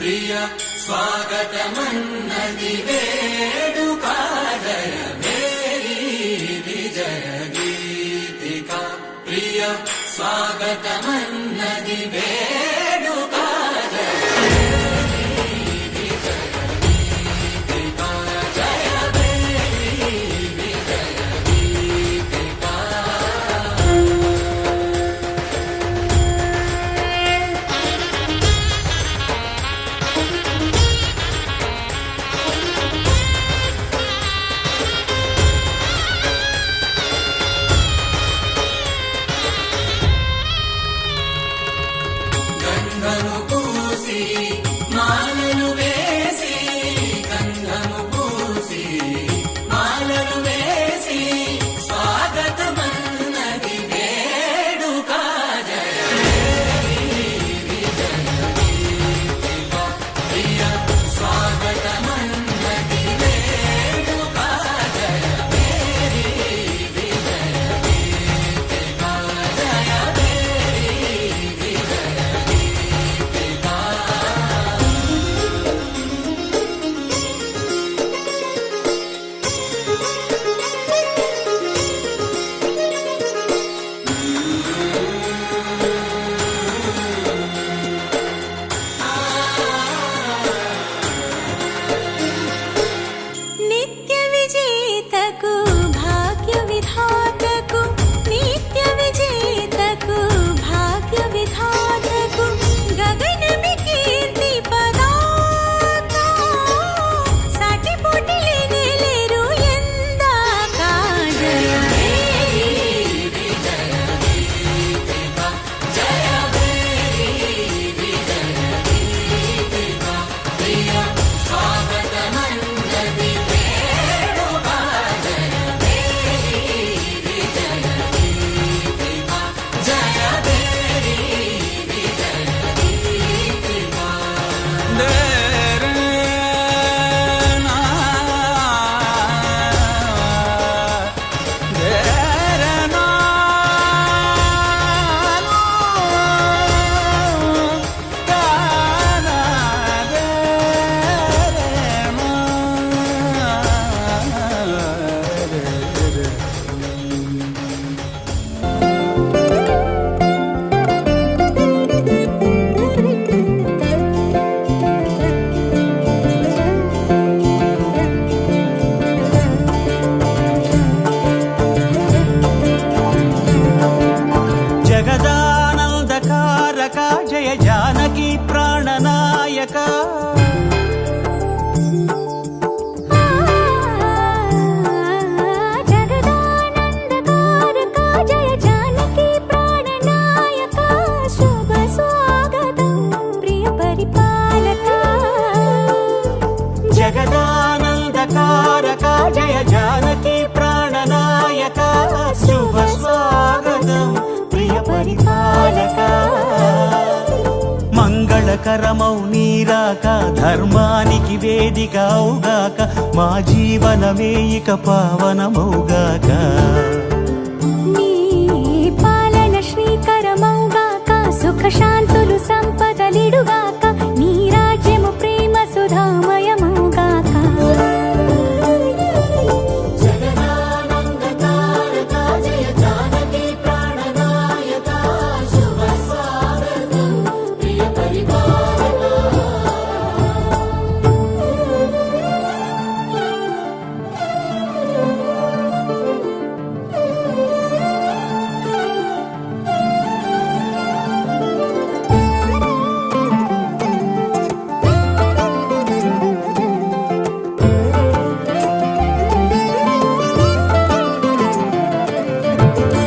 ప్రియ స్వాగతమన్నది వేడుక జయ మేరీ విజయ గీతిక ప్రియ స్వాగతమన్నది వేడుక జయ గంధము పూసి మాలలు వేసి గంధము పూసి మాలలు వేసి స్వాగతమన్నది వేడుక జయ విజయ గీతిక ప్రియ స్వాగతమన్నది వేడుక జయ మేరీ విజయ గీతిక జయ మేరీ విజయ నిత్య విజేతకు భాగ్య విధాతకు నిత్య విజేతకు భాగ్య విధాతకు గగనమి కీర్తి పదాక సాటి పోటీ లేరు ఎందాక జయ మేరీ విజయ గీతిక జయ మేరీ విజయ గీతిక ప్రియ స్వాగతమన్నది వేడుక జయ మేరీ విజయ గీతిక జయ మేరీ విజయ గీతిక జగదానందకారక జయ జానకి ప్రాణనాయక జగదానందకారక జయ జానకి ప్రాణనాయక శుభ స్వాగతం ప్రియ పరిపాలక జగదానందకారక జయ జానకి ప్రాణనాయక శుభ స్వాగతం ప్రియ పరిపాలక మంగళకరమౌ నీరాక ధర్మానికి వేదిక అవుగాక మా జీవనమే ఇక పావనమౌగాక నీ పాలన శ్రీకరమౌగాక సుఖ శాంతులు సంపదలిడుగాక నీ రాజ్యము ప్రేమ సుధామయమౌగాక జగదానందకారక జయ జానకి ప్రాణనాయక శుభ స్వాగతం ప్రియ పరిపాలక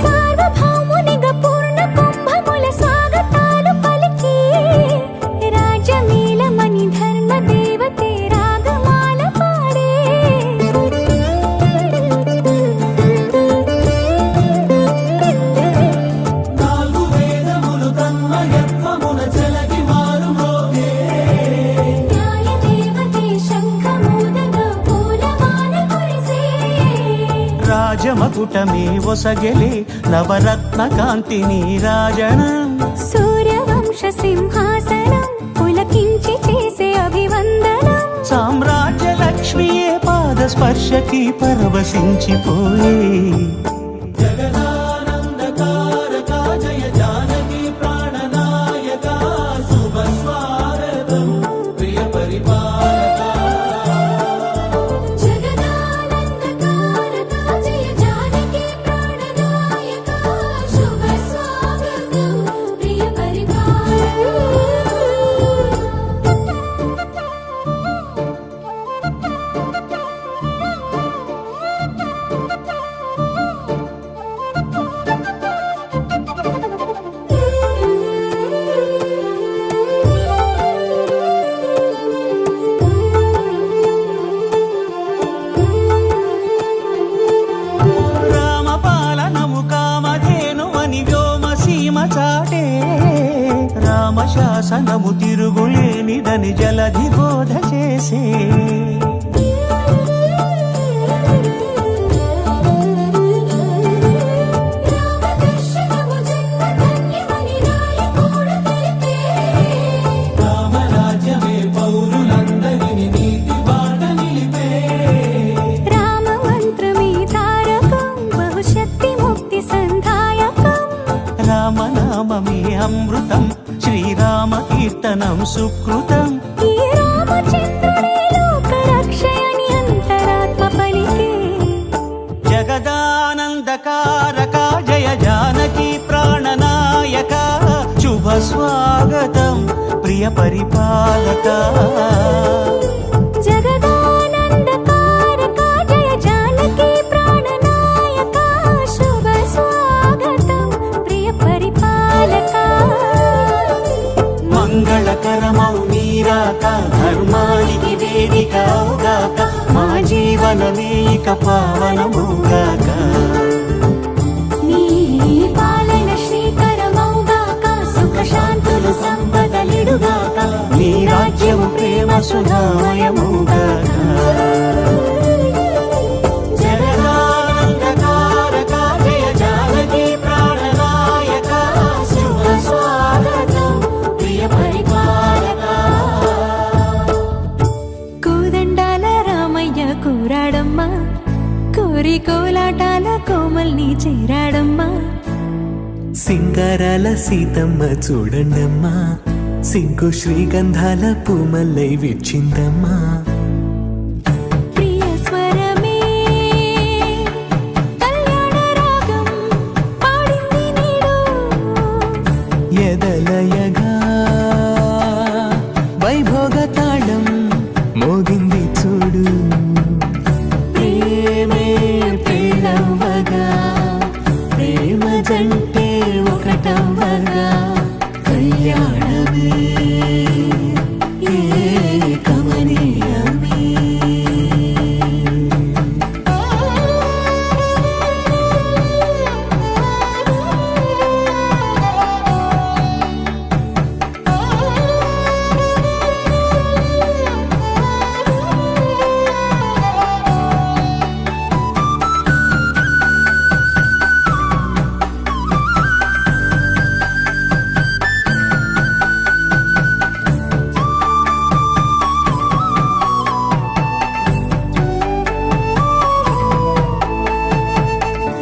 సార్వభౌమునిగా పూర్ణ కుంభముల స్వాగతాలు పలికి రాజమేళమణి ధర్మ దేవతే రాగమాల పాడే నాలుగు వేదములు తన్మయత్వమున చెలగి మారుమోగే న్యాయ దేవతే శంఖమూదగా పూలమాల కురిసే రాజమకుటమే ఒసగెలే నవరత్న కాంతి నీరాజనం సూర్యవంశ సింహాసనం పులకించి చేసే స్పర్శకి పరవశించిపోయే జగదానందకారక జయ జానకి ప్రాణనాయక శుభ స్వాగతం ప్రియ పరిపాలక జగదానందకారక జయ జానకి ప్రాణనాయక శుభ స్వాగతం ప్రియ రామపాలనము కామధేనువని వ్యోమసీమ చాటే రామశాసనము తిరుగులేనిదని జలధి బోధ చేసే రామదర్శనము జన్మధన్యమని రాయకూడ తెలిపే రామరాజ్యమే పౌరులందరిని నీతి బాట నిలిపే రామమంత్రమే తారకం బహుశక్తి ముక్తి సంధాయకం రామనామమే అమృతం శ్రీరామ కీర్తనం సుకృతం ఈ రామచంద్రుడే లోకరక్షయని అంతరాత్మ పలికే జగదానందకారక జయ జానకి ప్రాణనాయక శుభ స్వాగతం ప్రియ పరిపాలక జగదానందకారక జయ జానకి ప్రాణనాయక శుభ స్వాగతం ప్రియ పరిపాలక మంగళకరమౌ నీరాక ధర్మానికి వేదిక అవుగాక మా జీవనమే ఇక పావనముగాక నీ పాలన శ్రీకరమౌగాక సుఖ శాంతులు సంపదలిడుగాక నీ రాజ్యము ప్రేమ సుధామయముగాక జగదానందకారక జయ జానకి ప్రాణనాయక శుభ స్వాగతం ప్రియ పరిపాలక కోదండాల రామయ్య కూరాడమ్మా కోరి కోలాటాల కోమల్ని చేరాడమ్మా సింగారాల సీతమ్మ చూడండమ్మా సిగ్గు శ్రీగంధాల పూమల్లై విచ్చిందమ్మా ప్రియ స్వరమే కళ్యాణ రాగం పాడింది నీడు ఎదలయగా వైభోగ తాళం మోగింది చూడు ప్రేమే పెళ్ళవ్వగా ప్రేమ జంటే ఒకటవ్వగా కళ్యాణమే ఏ కమనీయమే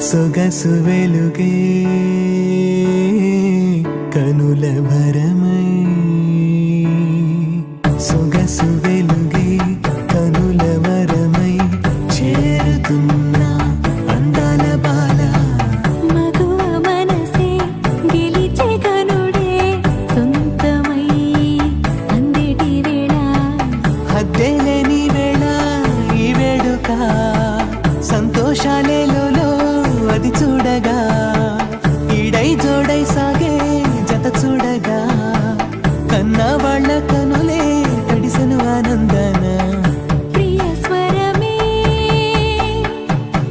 సొగసు వెలుగే కనుల భరమై సొగసు వెలుగే కనుల వరమై చేరుతున్నా అందాల బాల మగువ మనసే గెలిచే కనుడే సొంతమై అందేటి వేళ హద్దేలేని వేళ ఈ వేడుక సంతోషాలేలో అది చూడగా ఈడై జోడై సాగే జత చూడగా కన్నా వాళ్ళ కనులే తడిసెను ఆనందన ప్రియ స్వరమే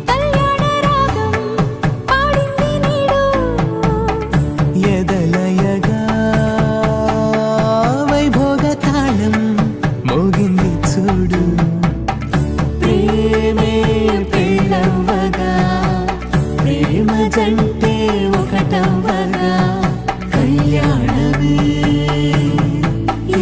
కళ్యాణ రాగం పాడింది నీడు ఎదలయగా వైభోగ తాళం మోగింది చూడు ప్రేమే పెళ్ళవ్వగా ప్రేమ జంటే ఒకటవ్వగా కళ్యాణమే ఏ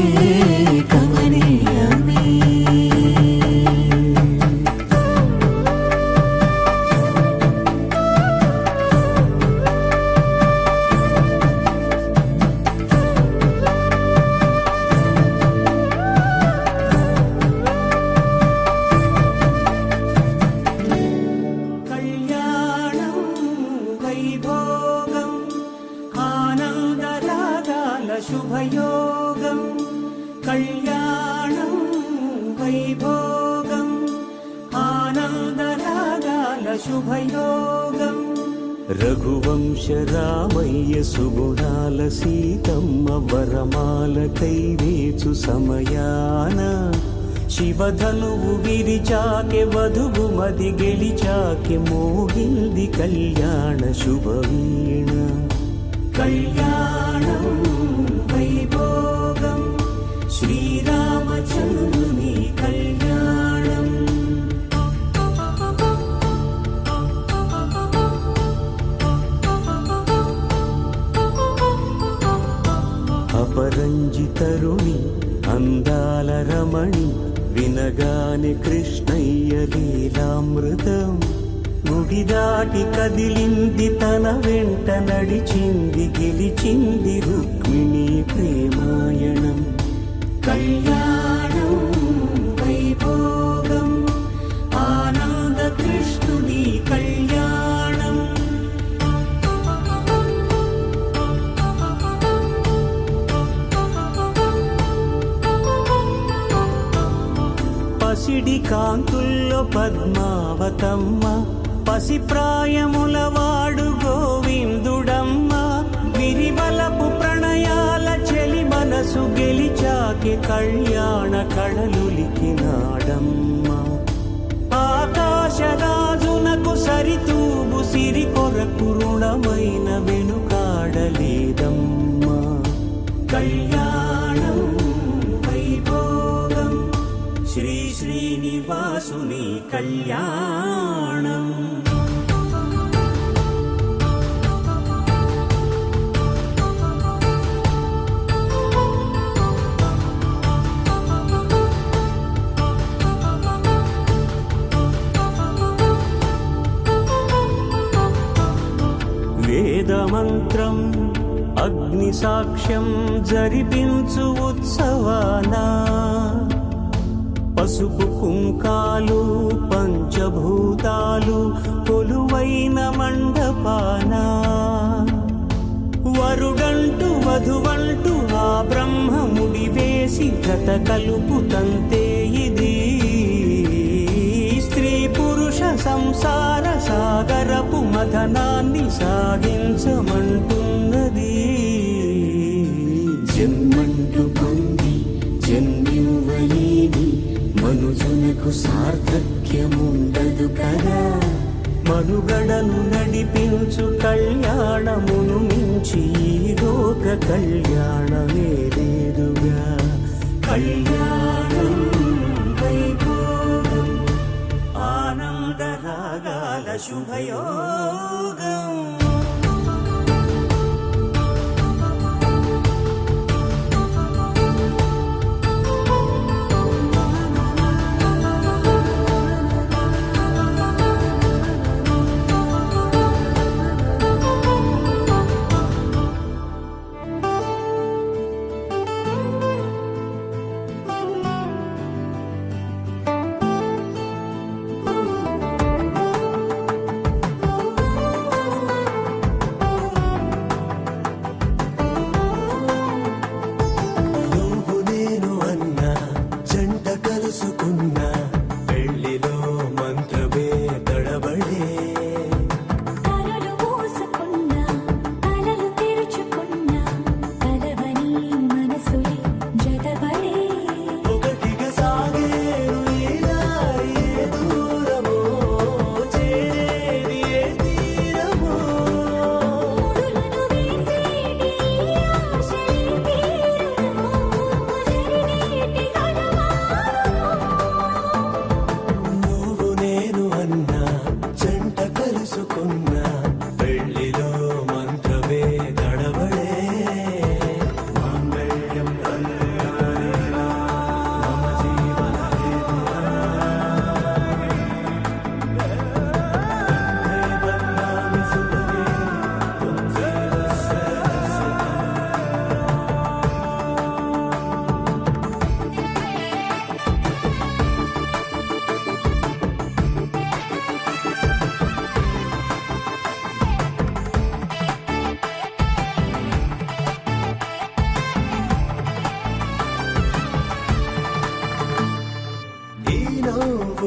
కళ్యాణం వైభోగం ఆనందరాగాల శుభయోగం రఘువంశ రామయ్య సుగుణాల సీతమ్మ వరమాల కైవేచు సమయాన శివధనువు విరిచాకె వధువు మది గెలిచాకె మోగింది కళ్యాణ శుభవీణ కళ్యాణం వైభోగం శ్రీరామచంద్రుని కళ్యాణం అపరంజి తరుణి అందాల రమణి వినగానే కృష్ణయ్య లీలామృతం గుడి దాటి కదిలింది తన వెంట నడిచింది గెలిచింది రుక్మిణి ప్రేమాయణం కళ్యాణం వైభోగం ఆనంద కృష్ణుని కళ్యాణం పసిడి కాంతుల్లో పద్మావతమ్మ పసిప్రాయముల వాడు గోవిందుడమ్మ విరివలపు ప్రణయాల చెలి మనసు గెలిచాకె కళ్యాణ కళలులికినాడమ్మ ఆకాశరాజునకు సరితూగు సిరి కొరకు రుణమైన వెనుకాడలేదమ్మ కళ్యాణం వైభోగం శ్రీ శ్రీనివాసుని కళ్యాణం వేదమంత్రం అగ్ని సాక్ష్యం జరిపించు ఉత్సవానా పసుపు కుంకాలు పంచభూతాలు కొలువైన మండపాన వరుడంటూ వధువంటూ ఆ బ్రహ్మముడి వేసి గత కలుపు తంతే ఇది స్త్రీ పురుష సంసార సాగరపు మథనాన్ని సాగించమంటున్నది జన్మంటూ పొంది జన్మివ్వలేని మనుజునకు సార్థక్యముండదు కదా మనుగడను నడిపించు కళ్యాణమును మించి ఈ లోక కళ్యాణమే లేదుగా కళ్యాణం వైభోగం ఆనందరాగాల శుభయోగం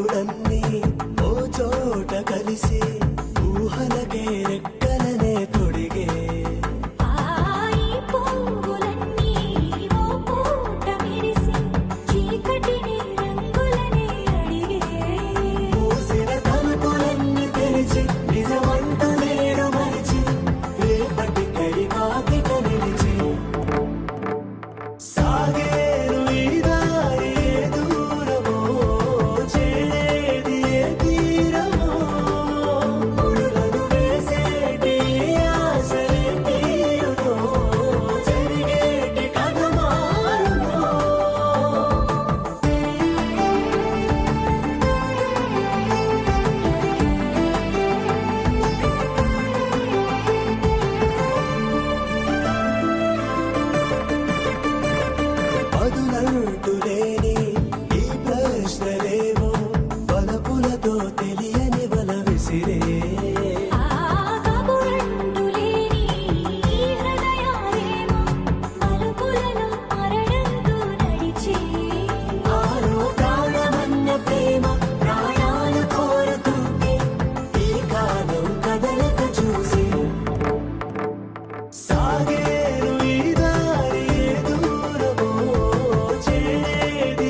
పువ్వులన్నీ ఓ చోట కలిసి ఊహలకే రెక్కలనే తొడిగే ఆయి పువ్వులన్నీ ఓ పూట మెరిసి చీకటిని రంగులనే అడిగే మూసిన తలుపులన్నీ తెరిచి నిజమంటూ నేడు మరిచి రేపటికై వాకిట నిలిచి సాగేరు ఈ దారి ఏ దూరమో చేరేది ఏ తీరమో ముడులను వేసేటి ఆశలే తీరునో జరిగేటి కథ మారునో పదులంటూ లేని ఈ ప్రశ్నలేవో బలపులతో తెలియని వల విసిరే ఆ కబురంటూ లేని ఈ హృదయాలేమో మలుపులలో మరణంతో నడిచే ఆరో ప్రాణమన్న ప్రేమ ప్రాయాలు కోరుతుంటే ఈ కాలం కదలక చూసి సాగేరు ఈ దారి ఏ దూరమో చేరేది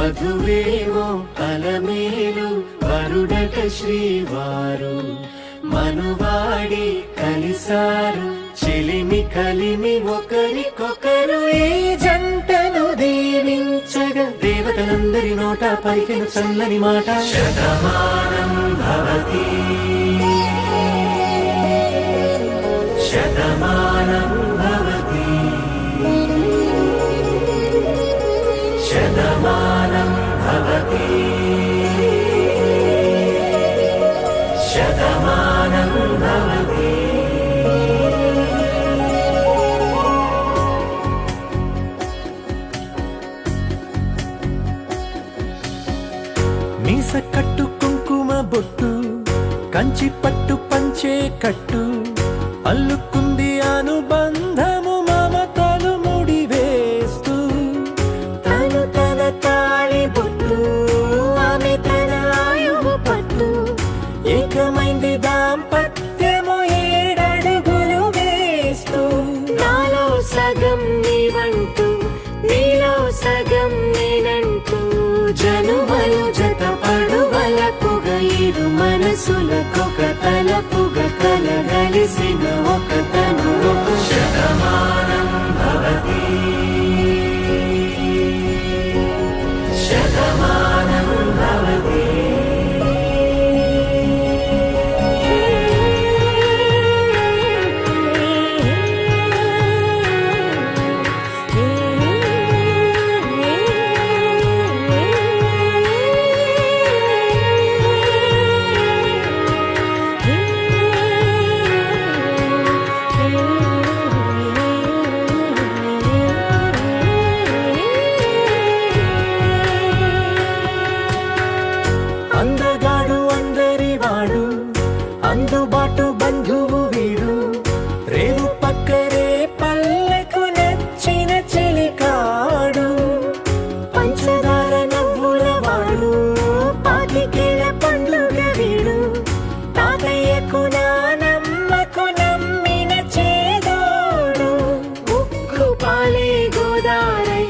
వధువేమో అలమేలు వరుడట శ్రీవారు మనువాడి కలిసారు చెలిమి కలిమి ఒకరికొకరు ఈ జంటను దీవించగా దేవతలందరి నోట పలికిన చల్లని మాట శతమానం భవతి శతమానం భవతి శతమానం భవతి శతమానం భవతి. మీస కట్టు కుంకుమ బొట్టు కంచి పట్టు పంచే కట్టు అల్లుకుంది అనుబంధము మమతలు ముడివేస్తూ తను తన తాళి బొట్టు ఆమె తన ఆయువు పట్టు ఏకమైంది దాంపత్యము 7 అడుగులు వేస్తూ నాలో సగం నీవంటూ నీలో సగం నేనంటూ జనుమలు జత పడువలపుగ ఇరు మనసులకొక తలపుగ కలగలిసిన ఒక తను శతమానం భవతి శతమానం భవతి. అందగాడు అందరివాడు అందుబాటు బంధువు వీడు రేవు పక్కరే పల్లెకు నచ్చిన చెలికాడు పంచదార నవ్వుల వాడు పాతికేల పండుగ వీడు తాతయ్యకు నానమ్మకు నమ్మిన చేదోడు ఉక్కు పాలే గోదారై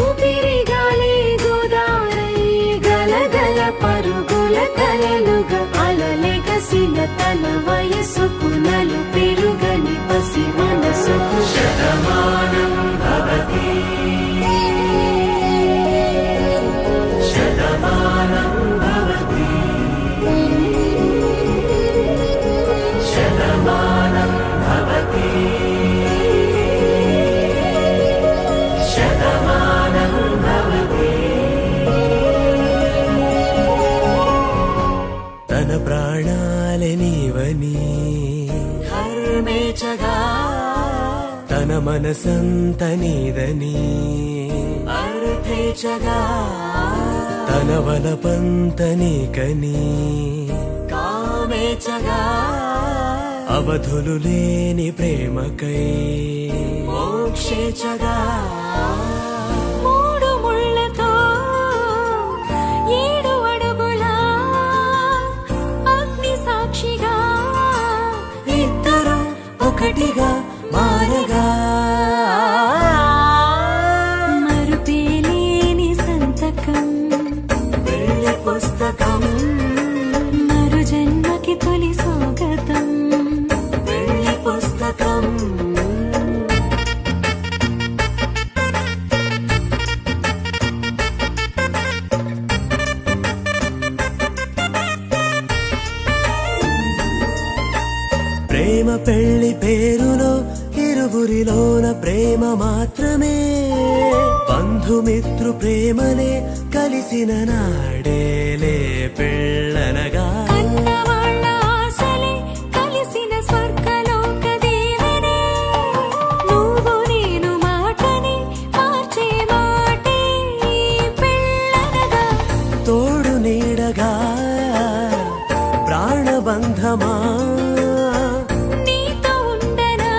ఊపిరి గాలే గోదారై గలగల పరుగుల కలలుగా అలలెగసిన తన వయసుకు నలు పెరుగని పసి మనసుకు శతమానం భవతి శతమానం భవతి శతమానం భవతి శతమానం భవతి. తన ప్రాణాలే నీవని హర్మేచగా తన మనసంత నీదని అర్థేచగా తన వలపంత నీకని కామేచగా అవధులు లేని ప్రేమకై మోక్షేచగా 3 ముళ్ళతో 7 అడుగుల అగ్ని సాక్షిగా ఇద్దరు ఒకటిగా మారగా మరుపేలేని సంతకం పెళ్లి పుస్తకం మరు జన్మకి తొలి స్వాగతం పెళ్లి పుస్తకం. ప్రేమ పెళ్లి పేరులో ఇరువురిలోన ప్రేమ మాత్రమే బంధుమిత్రు ప్రేమనే కలిసిన నాడేలే పెళ్ళనగా కన్నవాళ్ళ ఆశలే కలిసిన స్వర్గలోక దేవనే నువ్వు నేను మాటని మార్చే మాటే పెళ్ళనగా తోడు నీడగా ప్రాణబంధమా నీతో ఉండనా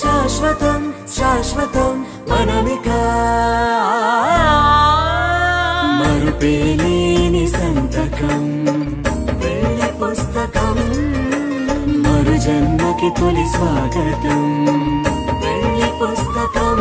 శాశ్వతం శాశ్వతం మనమిక మరుపేలేని సంతకం పెళ్లి పుస్తకం మరు జన్మకి తొలి స్వాగతం పెళ్లి పుస్తకం.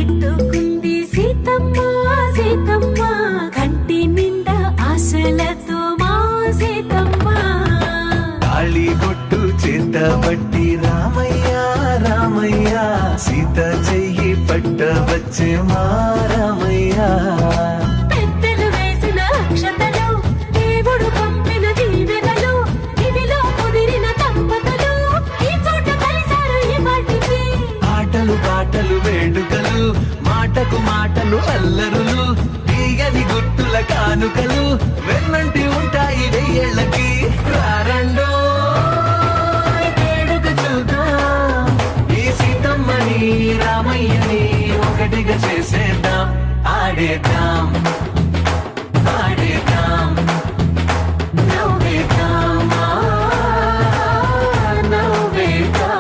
పెట్టుకుంది సీతమ్మ సీతమ్మ కంటి నిండా ఆశలతో మా సీతమ్మ తాళిబొట్టు చేతబట్టి రామయ్య రామయ్య సీత చెయ్యి పట్టవచ్చే మా రామయ్య పెద్దలు వేసిన అక్షతలు దేవుడు పంపిన దీవెనలు ఇవిలో కుదిరిన దంపతులు ఈ చోట కలిసారు ఈ వాటికి ఆటలు పాటలు వేడుకలు మాటకు మాటలు అల్లరులు తీయని గుర్తుల కానుకలు వెన్నంటి ఉంటాయి వెయ్యేళ్ళకి రారండో వేడుక చూద్దాం ఈ సీతమ్మని రామయ్యని ఒకటిగా చేసేద్దాం ఆడేద్దాం ఆడేద్దాం నవ్వేద్దాం నవ్వేద్దాం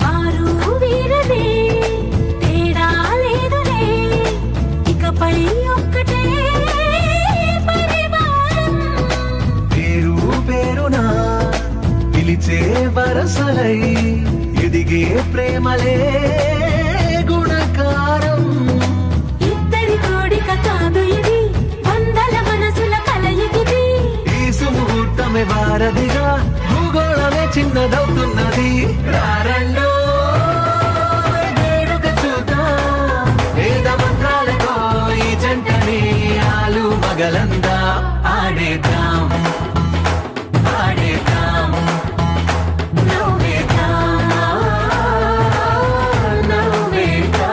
వారు వీరనే తేడా లేదులే ఇకపై ఒక్కటే పరివారం పేరు పేరునా పిలిచే వరసలై ఎదిగే ప్రేమలే గుణకారం ఇద్దరి కోడిక కాదు ఇది వందల మనసుల కలయికిది ఈ సుముహూర్తమే వారధిగా భూగోళమే చిన్నదవుతున్నది రారండో వేడుక చూద్దాం వేద మంత్రాలతో ఈ జంటని ఆలు మగలందా ఆడేద్దాం ఆడేద్దాం నవ్వేద్దాం నవ్వేద్దాం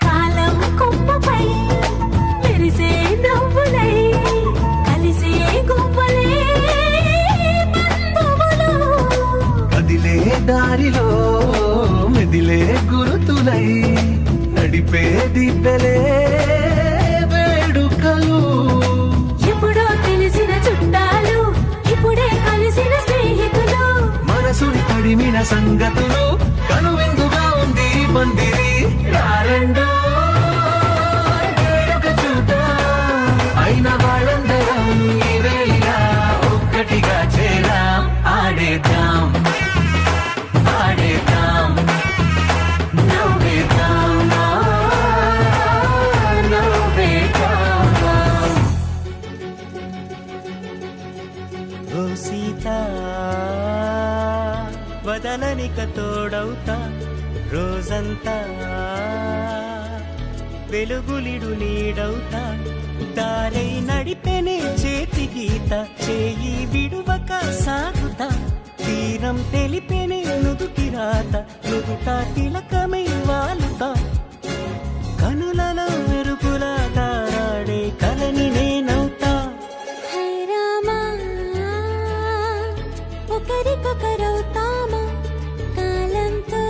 కాలం కొమ్మపై మెరిసే నవ్వులై కలిసే గువ్వలే బంధువులు కదిలే దారిలో మెదిలే గురుతులై నడిపే దిబ్బెలే వేడుకలు ఎప్పుడో తెలిసిన చుట్టాలు ఇప్పుడే కలిసిన స్నేహితులు మనసుని తడిమిన సంగతులు కనువిందుగా ఉంది ఈ పందిరి రారండో వేడుక చూద్దాం అయిన వాళ్ళందరం ఈ వేళ ఒక్కటిగా చేరాం ఆడేద్దాం ఆడేద్దాం నవ్వేద్దాం నవ్వేద్దాం ఓ సీత వదలనిక తోడవుతా రోజంతా వెలుగులిడు నీడవుతా దారై నడిపెనే చేతి గీత చేయి విడువక సాగుతా తీరం తెలిపెనే నుదుటి రాత నుదుట తిలకమై వాలుతా కనులలో మెరుపులా తారాడే కలని నేనవుతా హై రామా ఒకరికొకరవుతామా కాలంతో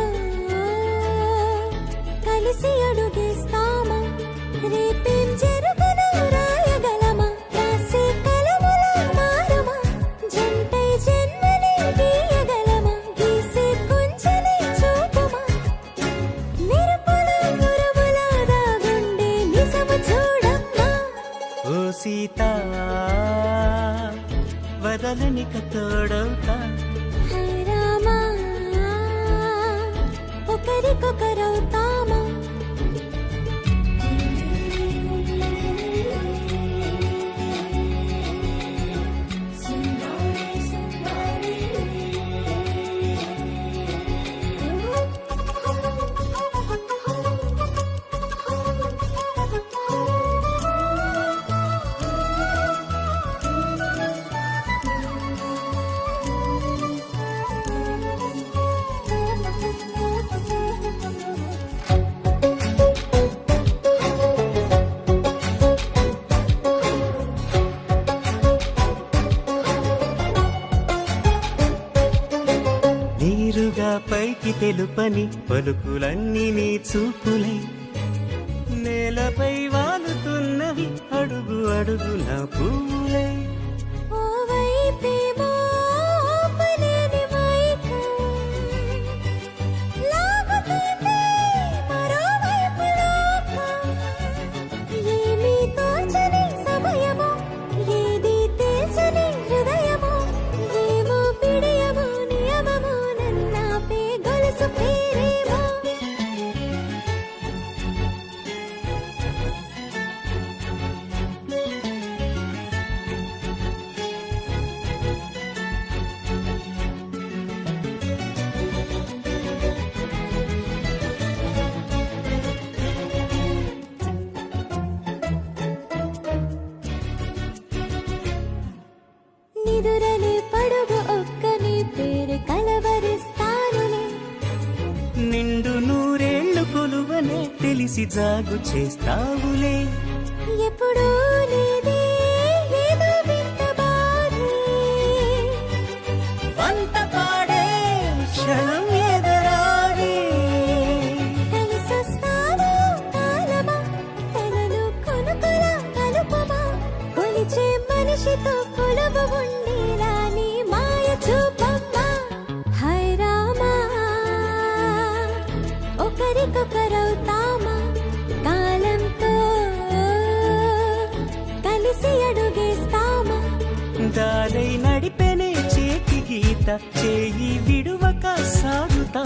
కలిసి అడుగేస్తామా రేపేం జరుగునో రాయగలమా రాసే కలముల మారమా జంటై జన్మని గీయగలమా గీసే కొంచెనే చూపుమా మెరుపుల మురముల దాగుండే నిజము చూడమ్మా ఓ సీత వదలనిక తోడవుతా హై రామా ఒకరికొకరవుతామా పలికి తెలుపని పలుకులన్నీ నీ చూపులై నేలపై వాలుతున్నవి అడుగు అడుగున పూలై ఓ వైపేమో ఆపలేని మైకం లాగుతుంది మరోవైపు లోకం ఏమీ తోచని సమయమో ఏది తేల్చని హృదయమో ఏమో పిడియమో నియమమో నన్నాపే గొలుసు పేరేమో నిదురలే పడుగు ఒక్క నీ పేరు కలవరిస్తానులే నిండు నూరేళ్లు కొలువనే తెలిసి జాగు చేస్తావులే ఎప్పుడూ లేదే ఏదో వింత బాధే వంత పాడే క్షణం ఎదరాడే కలిసొస్తాను కాలమా తనను కొనుకొలా కలుపమా కొలిచే మనిషితో కొలువు ఉండేలా నీ మాయ చూపమ్మా హై రామా ఒకరికొకరవుతామా కాలంతో కలిసి అడుగేస్తామా దారై నడిపెనే చేతి గీత చేయి విడువక సాగుతా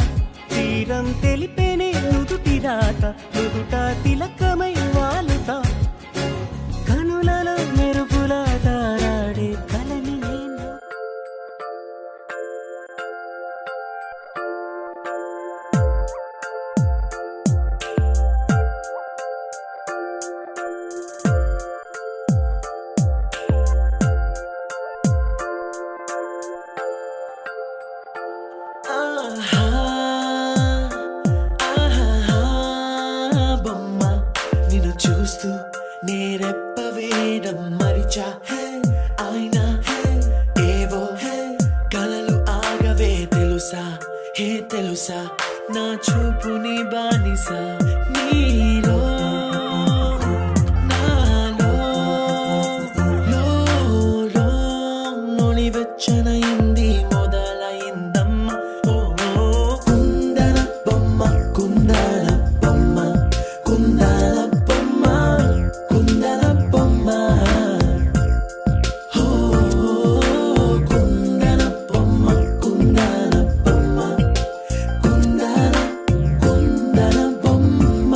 తీరం తెలిపెనే నుదుటి రాత నుదుట తిలకమై వాలుతా కనులలో మెరుపులా తారాడే కలని నేను బొమ్మ నిన్ను చూస్తూ నేరెప్ప వేయడం మరిచా అయినా ఏవో కలలు ఆగవే తెలుసా హే తెలుసా నా చూపుని బానిసా నీలో నాలో లో నులివెచ్చనైంది మొదలైందమ్మ ఓ కుందన బొమ్మ కుందన బొమ్మ కుందన బొమ్మ కుందన బొమ్మ ఓ కుందన బొమ్మ కుందన బొమ్మ కుందన బొమ్మ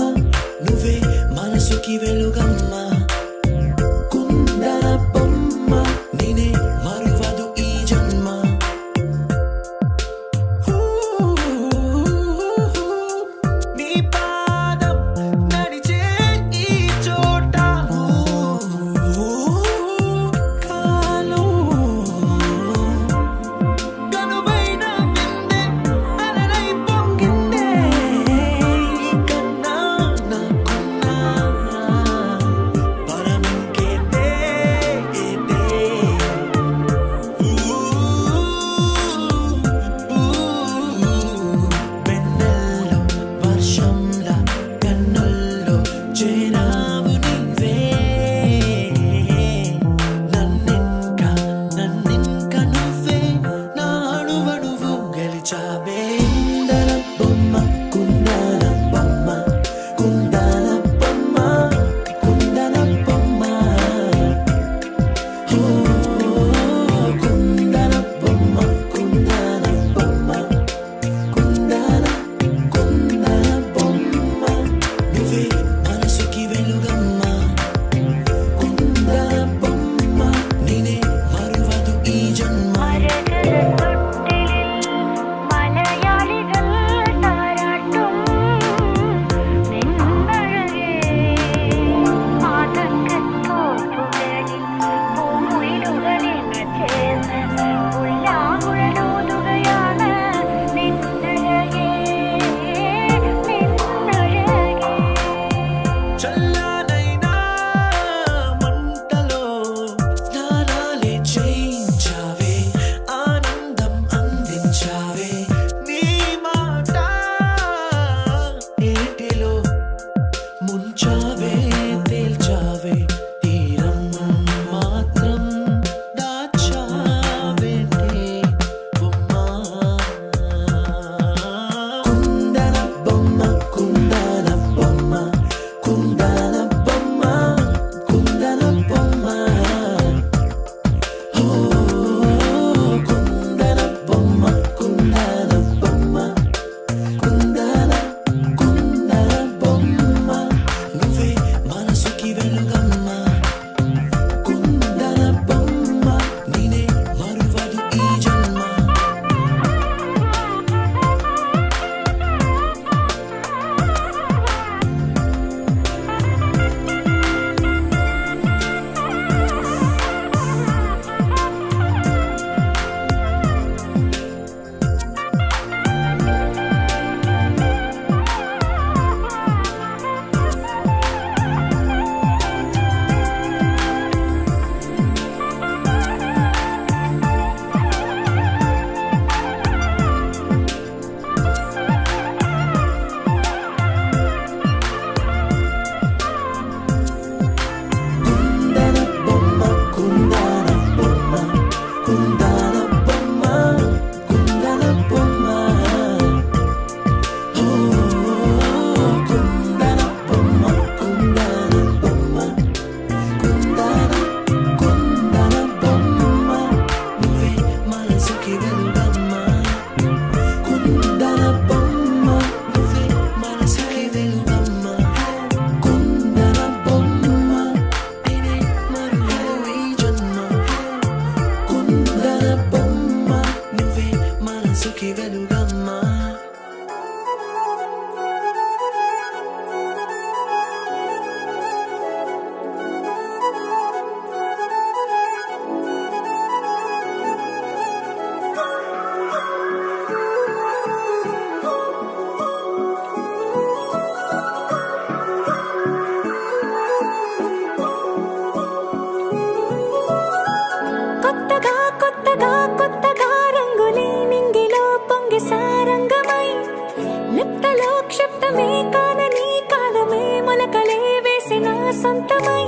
అంతలో క్షిప్తమే కానని కాలమే మొలకలే వేసిన సొంతమై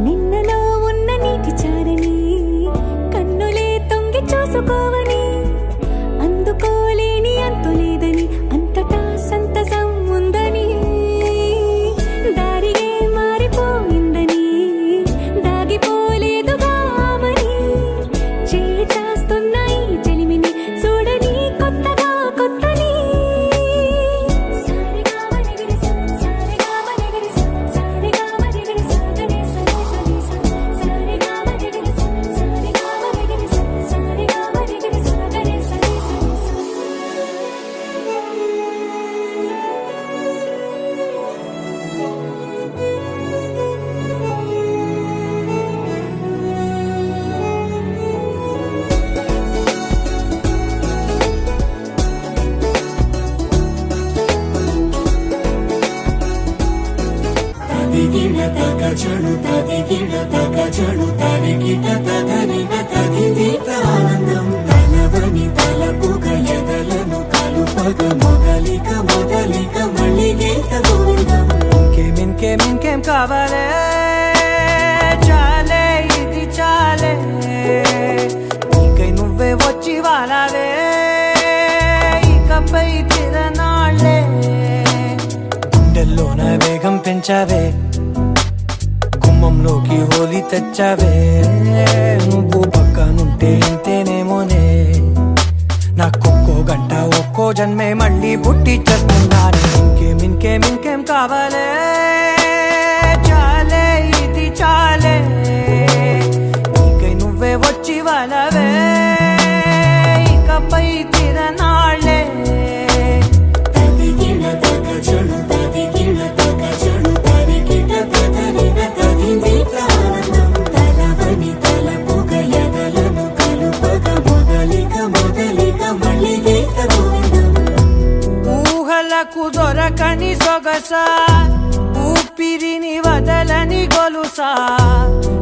నిన్నలో ఉన్న నీటి చారని కన్నులే తొంగి చూసుకోవని అందుకోలేని అంతులేదని అంతటా సంతసం ఉందని దారిగే మారిపోయిందని దాగిపోలేదుగా ఆమని చేయి చాస్తున్నాయి చెలిమిని చూడని కొత్తగా కొత్తని సారిగా మరిగిరిసా సారిగా మరిగిరిసా సారిగా మరిగిరిసా గరిసా గరిసా సారిగా మరిగిరిసా సారిగా మరిగిరిసా సారిగా మరిగిరిసా గరిసా తదిగిడ తగ చెడు తదిగిడ తగ చెడు తరిగిట తగరిన తదిదీత ఆనందం తలవని తలపుగ ఎదలను కలుపగ మొదలిక మొదలిక మళ్ళీ గీత గోవిందం ఇంకేం కావాలే చాలే ఇది చాలే నీకై నువ్వే వచ్చి వాలావే ఇకపై తిరనాళ్ళే గుండెల్లోన వేగం పెంచావే గుమ్మంలోకి హోలీ తెచ్చావే నువ్వు పక్కనుంటే ఇంతేనేమోనే నాకొక్కో గంట ఒక్కో జన్మే మళ్ళీ పుట్టి చేస్తున్నాను ఇంకేం కావాలే చాలే ఇది చాలే నీకై నువ్వే వచ్చి వాళ్ళవే ఇకపై తిరనాళ్ళే తదిగిడ తగ చెడు తదిగిడ తగ చెడు తరిగిట తగరిన తదిదీత ఆనందం తలవని తలపుగ ఎదలను కలుపగ మొదలిక మొదలిక మళ్ళీ గీత గోవిందం ఊహలకు దొరకని సొగసా ఊపిరిని వదలని గొలుసా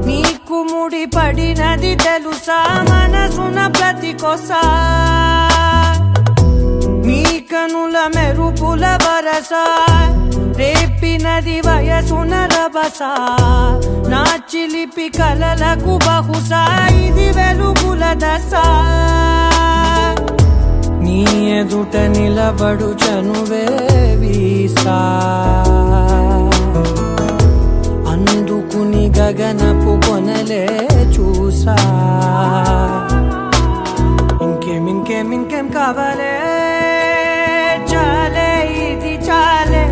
నీకు ముడి పడినది తెలుసా మనసున ప్రతి కొసా నీ కనుల మెరుపుల వరస రేపినది వయసున రభస నా చిలిపి కలలకు బహుశా ఇది వెలుగుల దశ నీ ఎదుట నిలబడు చనువే వీసా అందుకుని గగనపు కొనలే చూసా ఇంకేం కావాలే చాలే ఇది చాలే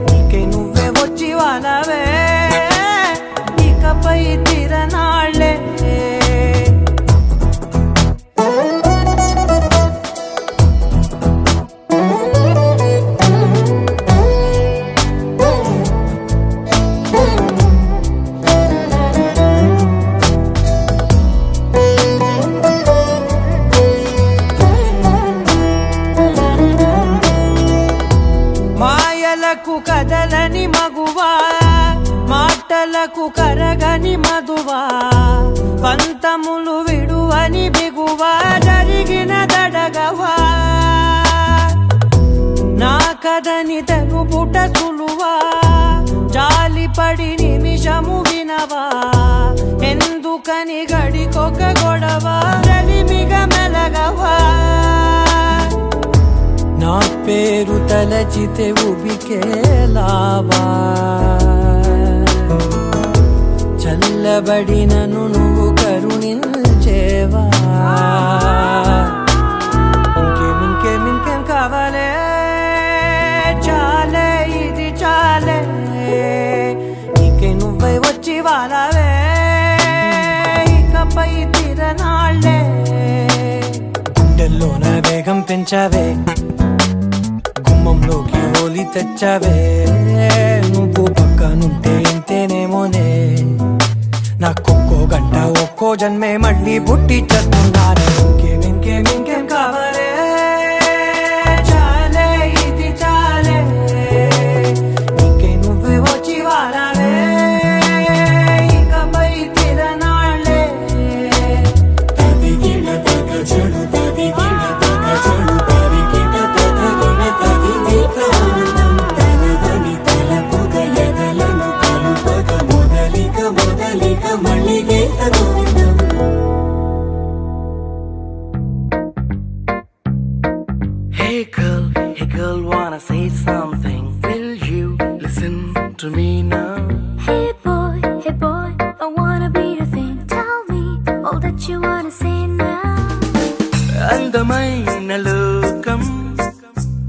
నీకై నువ్వే వచ్చి వాలవే ఇకపై తిరనాళ్ళే మాయలకు కదలని మగువా మాటలకు కరగని మధువా పంతములు విడువని బిగువా జరిగిన దడగవా నా కదని తెలుపుట సులువా జాలిపడి నిమిషము వినవా ఎందుకని గడికొక గొడవ రలిమిగ మెలగవా నా పేరు తలచితే ఉబికేలావా చల్లబడినను నువ్వు కరుణించేవా ఇంకేం కావాలే చాలే ఇది చాలే నీకే నువ్వై వచ్చి వాలవే ఇకపై తిరనాళ్ళే గుండెల్లోన వేగం పెంచావే గుమ్మంలోకి హోలీ తెచ్చావే నువ్వు పక్కనుంటే ఇంతేనేమోనే నాకొక్కో గంట ఒక్కో జన్మే మళ్ళీ పుట్టి చేస్తున్నాను ఇంకేం కావాలే చాలే ఇది చాలే నీకై నువ్వే వచ్చి వాలవే ఇకపై తిరనాళ్ళే తదిగిడ తగ చెడు తదిగిడ తగ చెడు తరిగిట తగరిన girl, wanna say something? Will you listen to me now? Hey boy, I wanna be your thing. Tell me all that you wanna say now. అందమైన లోకం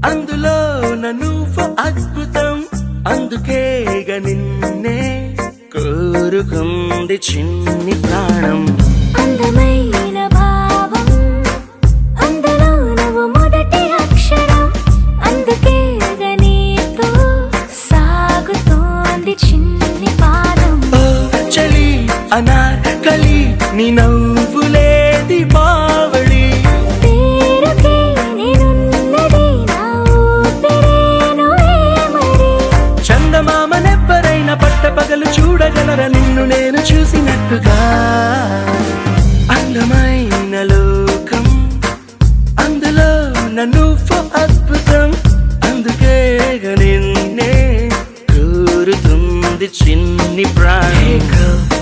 అందులో నువ్వు అద్భుతం అందుకేగ నిన్నే కోరుకుంది చిన్ని ప్రాణం అందమైన భావం అందులో నువ్వు మొదటి అక్షరం అందుకే నీతో సాగుతోంది చిన్ని పాదం ఓ చలి అనార్కలి నీ నవ్వులేది బావళి పేరుకే నేనున్నది నా ఊపిరేనువే మరి చందమామనెవ్వరైనా పట్టపగలు చూడగలర నిన్ను నేను చూసినట్టుగా అందమైన లోకం అందులో నువ్వు అద్భుతం అందుకే నిన్నే కోరుతుంది చిన్ని ప్రాణం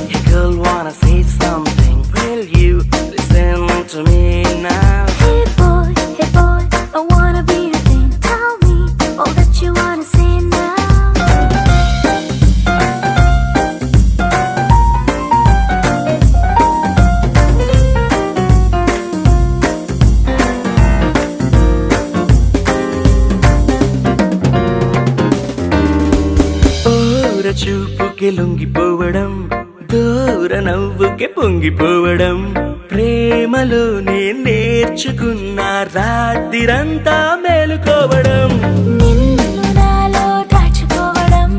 Hey girl, wanna say something? Will you listen to me now? Hey boy, I wanna be your thing. Tell me all that you wanna say now. ఓర చూపుకి లొంగిపోవడం దూర నవ్వుకి పొంగిపోవడం ప్రేమలోనే నేర్చుకున్న రాత్రిరంతా మేలుకోవడం నిన్ను నాలో దాచుకోవడం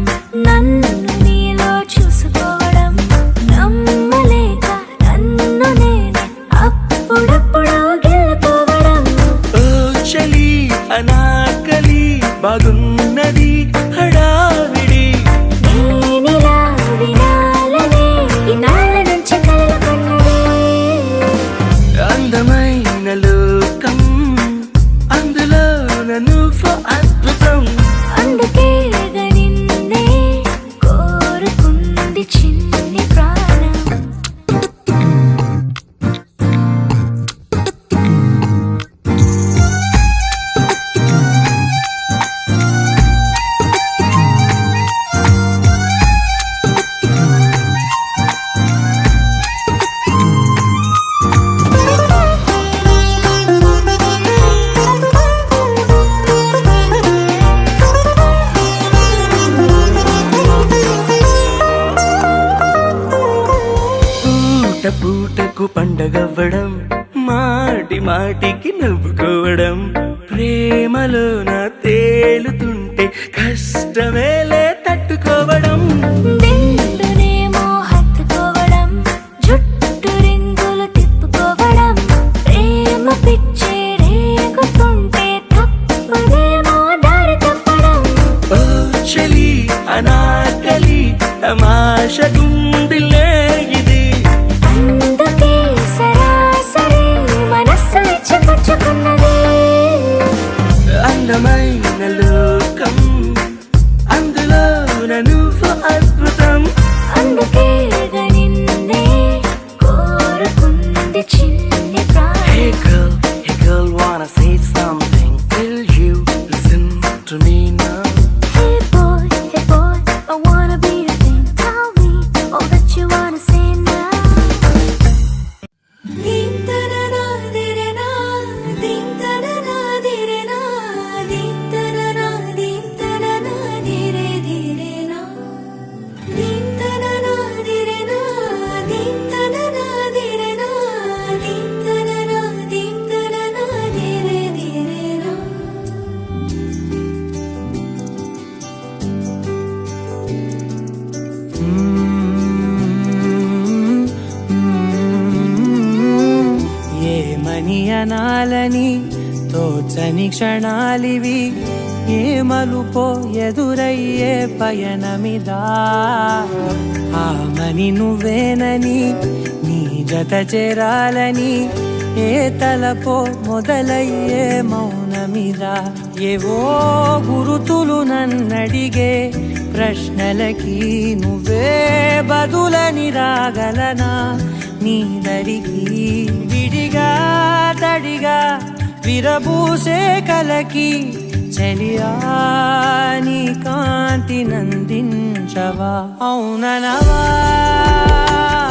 నన్ను నీలో చూసుకోవడం నమ్మలేక నన్ను నేను అప్పుడప్పుడు గెలుకోవడం ఓ చలి అనాకలి బాగున్నది హడావిడి నేనిలా వినాలనే ఇన్నాళ్ళ నుంచి కలలు కన్నదే అందమైన లోకం అందులో నువ్వు అద్భుతం అందుకే నిన్నే కోరుకుంది చిన్ని ప్రాణం పూట పూటకు పండగవ్వడం మాటి మాటికి నవ్వుకోవడం ప్రేమలోన తేలుతుంటే కష్టమేలే తట్టుకోవడం దిండునేమో హత్తుకోవడం జుట్టు రింగులు తిప్పుకోవడం ప్రేమ పిచ్చే రేగుతుంటే తప్పదేమో దారి తప్పడం ఓ చలి అనాకలి తమాష గుండిలే ఇది అందుకే సరాసరి మనస్సు ఇచ్చిపుచ్చుకున్నది అందమైన లోకం అందులో నువ్వు అద్భుతం అందుకే నిన్నే కోరుకుంది చిన్ని ప్రాణం Hey girl, wanna say something? Will you listen to me now? Hey boy, I wanna be your thing. Tell me all that you wanna say now. Deem tanana direna, deem tanana direna, deem tanana dire direna, deem tanana direna, deem tanana direna, deem tanana dire direna. ఏమని అనాలని తోచని క్షణాలివి ఏ మలుపో ఎదురయ్యే పయనమిదా ఆమని నువ్వేనని నీ జత చేరాలని ఏ తలపో మొదలయ్యే మౌనమిదా ఏవో గురుతులు నన్నడిగే ప్రశ్నలకి నువ్వే బదులని రాగలనా నీ దరికి విడిగా తడిగా విరబూసే కలకి చెలియా నీ కాంతి నందించవా అవుననవా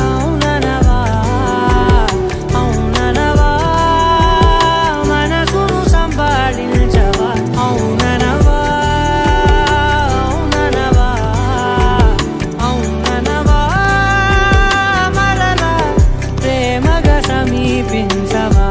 అవుననవా అవుననవా మనసును సంపాదించవా అవుననవా అవుననవా అవుననవా మరలా ప్రేమగా సమీపించవా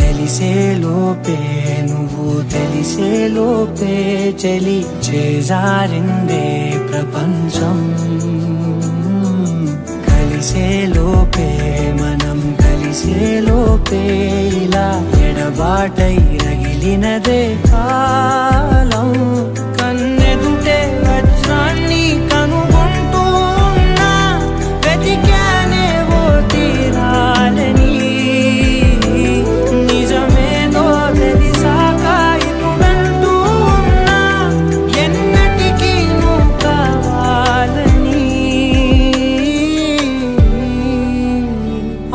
తెలిసేలోపే నువ్వు తెలిసేలోపే చలి చేజారిందే ప్రపంచం కలిసేలోపే మనం కలిసేలోపే ఇలా ఎడబాటై రగిలినదే కాలం కన్నెదుటే వజ్రాన్ని కనుగొంటూ ఉన్నా వెతికానే ఓ తీరాలని నిజమేదో తెలిసాక ఇప్పుడంటూ ఉన్నా ఎన్నటికీ నువ్వు కావాలని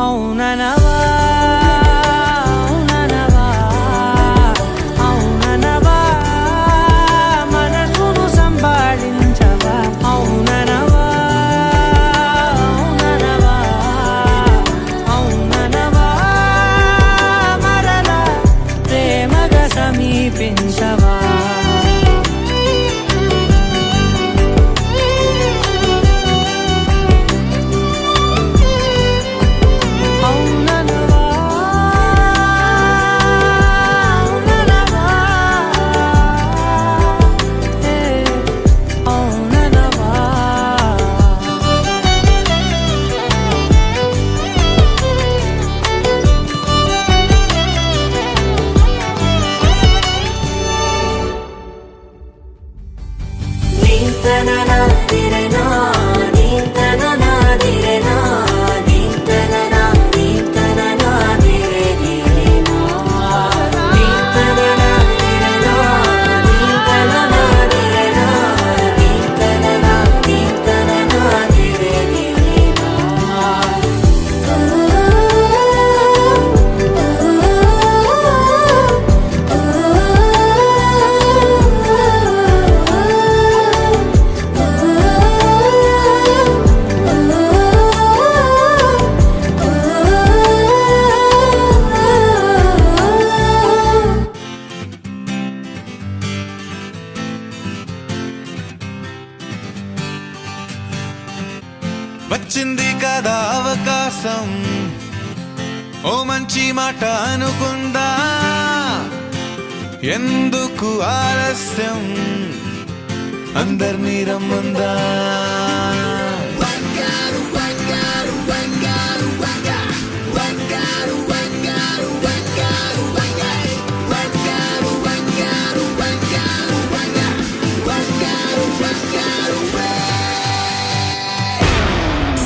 అవుననవా అవుననవా అవుననవా మనసును సంభాళించవా అవుననవా అవుననవా అవుననవా మరలా ప్రేమగా సమీపించవా అవుననవా అవుననవా ఏ అవుననవా నీంతననాదిరెనా నీంతననాదిరెనా నీంతననా నీంతననాదిరెనా నీంతననాదిరెనా నీంతననాదిరెనా నీంతననా వచ్చింది కదా అవకాశం ఓ మంచి మాట అనుకుందా ఎందుకు ఆలస్యం అందర్నీ రమ్మందా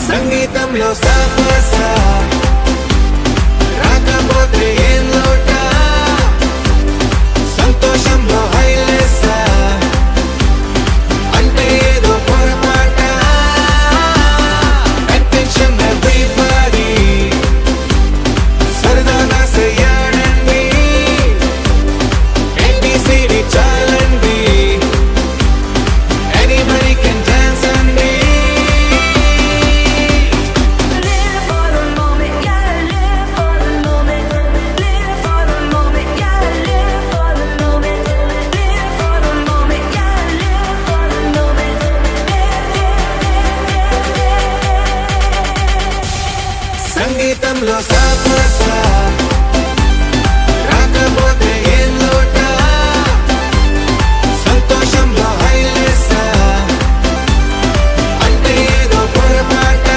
సంగీతంలో సాపసా రాకపోతే ఏం లోటా సంతోషంలో హైలేసా అంటే ఏదో పొరపాట అటెన్షన్ ఎవ్రీబడీ సరదాగా చెయ్యాడండి ABCD చాలండి anybody can dance అండి Live for the moment, yeah, live for the moment. Live for the moment, yeah, live for the moment. Live for the moment, yeah, live for the moment. సంగీతంలో సాపసా రాకపోతే ఏం లోటా సంతోషంలో హైలేసా అంటే ఏదో పొరపాట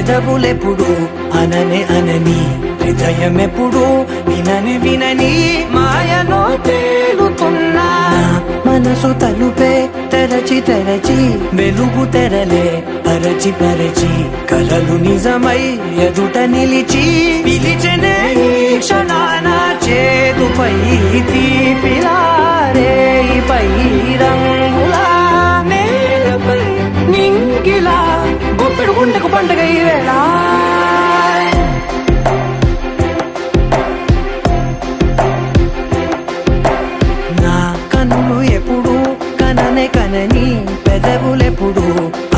పెదవులెప్పుడు అననే అనని హృదయం ఎప్పుడు వినని వినని మాయలో తేలుతున్నా మనసు తలుపే తెరచి తెరచి వెలుగు తెరలే పరచి పరచి కలలు నిజమై ఎదుట నిలిచి పిలిచెనే ఈ క్షణాన చేదుపై తీపిలారేపై రంగులా నేలపై నింగిలా గుప్పెడు గుండెకు పండుగ ఈ వేళ నా కన్నులు ఎప్పుడు కననే కనని పెదవులెప్పుడు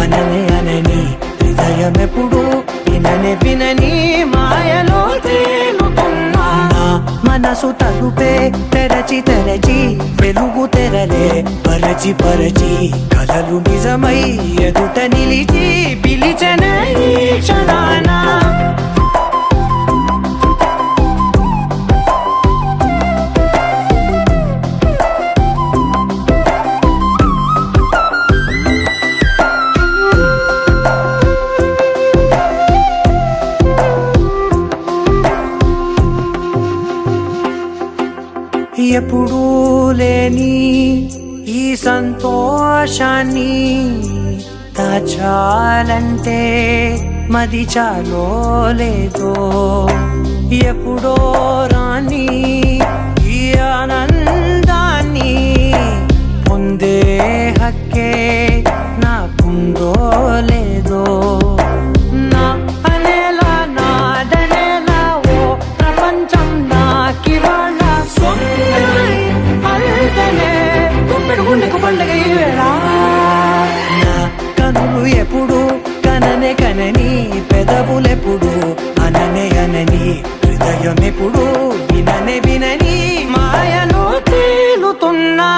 అననే అనని హృదయం ఎప్పుడు విననే వినని మాయలో తేలుతున్నా నా మనసు తలుపే తెరచి తెరచి వెలుగు తెరలే పరచి పరచి కలలు నిజమై ఎదుట నిలిచి పిలిచెనే ఈ క్షణాన ఎప్పుడూ లేని ఈ సంతోషాన్ని దాచాలంటే మది చాలో లేదో ఎప్పుడో రాని ఈ ఆనందాన్ని పొందే హక్కే నాకుందో లేదో నా అనేలా నాదనేలా ఓ ప్రపంచం నాకివాళ గుండెకు పండుగ ఈ వేళ నా కనులు ఎప్పుడు కననే కనని పెదవులెప్పుడు అననే అనని హృదయం ఎప్పుడు విననే వినని మాయలో తేలుతున్నా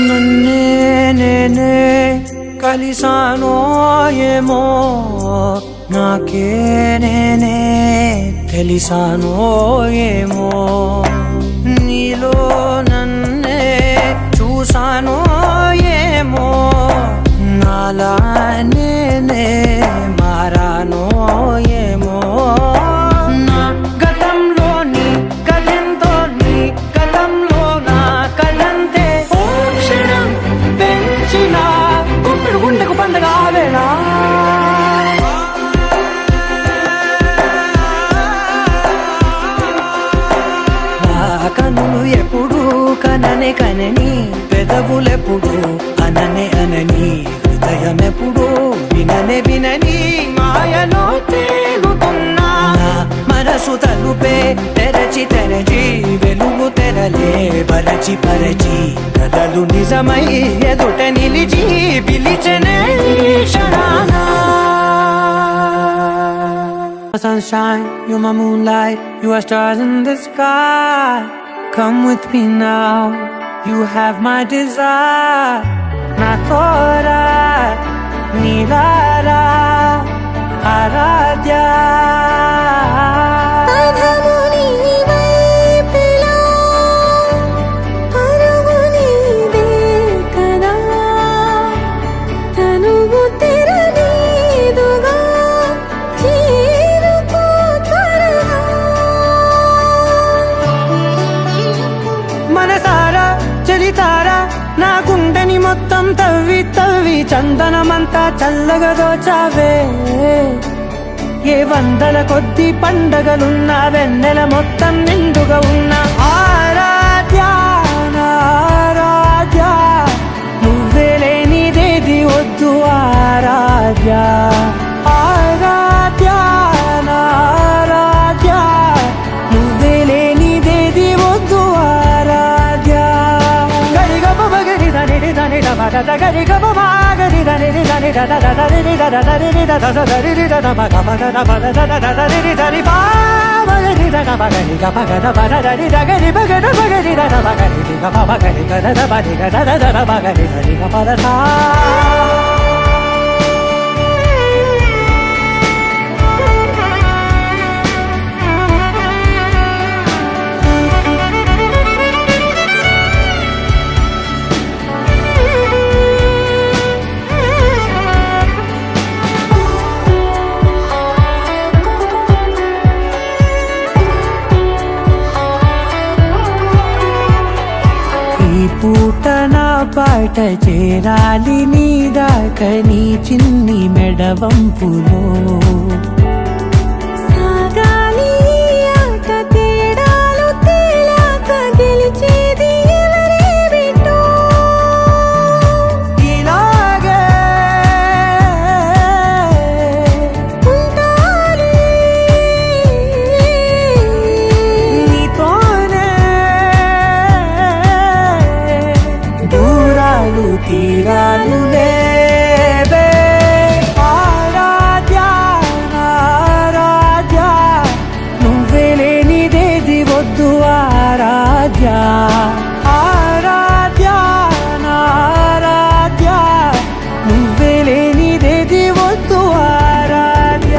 నన్నే నేనే కలిసానో ఏమో నాకే నేనే తెలిసానో ఏమో నీలో నన్నే చూసానో ఏమో నాలా నేనే మారానో ఏమో నా గతంలోని కథంతో నీ గతంలో నా కథంతే ఓ క్షణం పెంచిన గుప్పెడు గుండెకు పండుగ వేళ కనులు ఎప్పుడు కననే కనని పెదవులెప్పుడు అననే అనని హృదయం ఎప్పుడు విననే వినని మాయలో తేలుతున్నా మనసు తలుపే తెరచి తెరచి వెలుగు తెరలే పరచి పరచి కలలు నిజమై ఎదుట నిలిచి పిలిచెనే క్షణాన Sunshine, you're my moonlight, you are stars in the sky. Come with me now, you have my desire. Na tora, nilara, aradya. నా గుండెని మొత్తం తవ్వి తవ్వి చందనమంతా చల్లగా దోచావే ఏ వందల కొద్ది పండగలున్నా వెన్నెల మొత్తం నిండుగా ఉన్న ఆరాధ్య ఆరాధ్య నువ్వే లేనిదేది వద్దు ఆరాధ్య ఆరాధ్య ఆరాధ్య నువ్వే లేనిదేది వద్దు ఆరాధ్య గరిగ బగరి దని దని da da ga ri ga ma ma ga ri da ni da ni da da da da ri da da da ri da da da ri da da ma ga ma da da ba da da da da ri da ri ba ma ga ri da ga ba ga ri ga ba ga da ba da da ri da ga ri ba ga da ba ga ri da da ba ga ri ga ba ba ga ri ga da da ba ri ga da da da ba ga ri da ri ga ba da da. పూట నా పాట చేరాలి నీ దాకా నీ చిన్ని మెడవంపులో సాగాలి ఆట తేడాలు తేలాక గెలిచేది ఎవరే బిడ్డో ఇలాగే ఉంటాలి నీతోనే దూరాలు తీరాలు లేవే ఆరాధ్య ఆరాధ్య నువ్వే లేనిదేది వద్దు ఆరాధ్య ఆరాధ్య ఆరాధ్య నువ్వే లేనిదేది వద్దు ఆరాధ్య.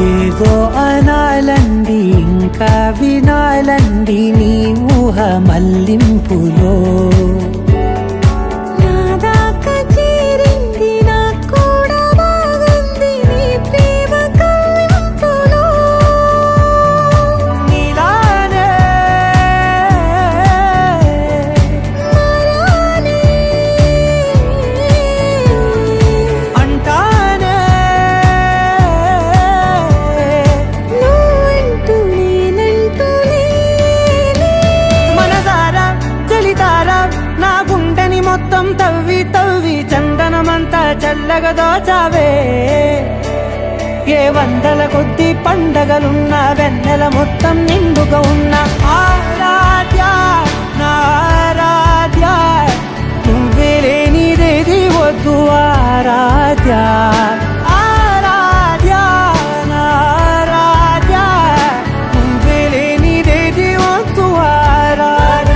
ఏదో అనాలండి ఇంకా వినాలండి నీ ఊహ మల్లింపులో నా దాకా చేరింది నాకు కూడా బాగుంది నీ ప్రేమ కవ్వింపులో నీలానే మరానే అంటానే నువ్వంటూ నేనంటూ లేనే మనసారా చలితారా నా గుండెని మొత్తం తవ్వి తవ్వి చందనమంతా చల్లగా దోచావే ఏ వందల కొద్ది పండగలున్న వెన్నెల మొత్తం నిండుగా ఉన్న ఆరాధ్య నా ఆరాధ్య నువ్వే లేనిదేది వద్దు ఆరాధ్య ఆరాధ్య నా ఆరాధ్య నువ్వే లేనిదేది వద్దు ఆరాధ్య.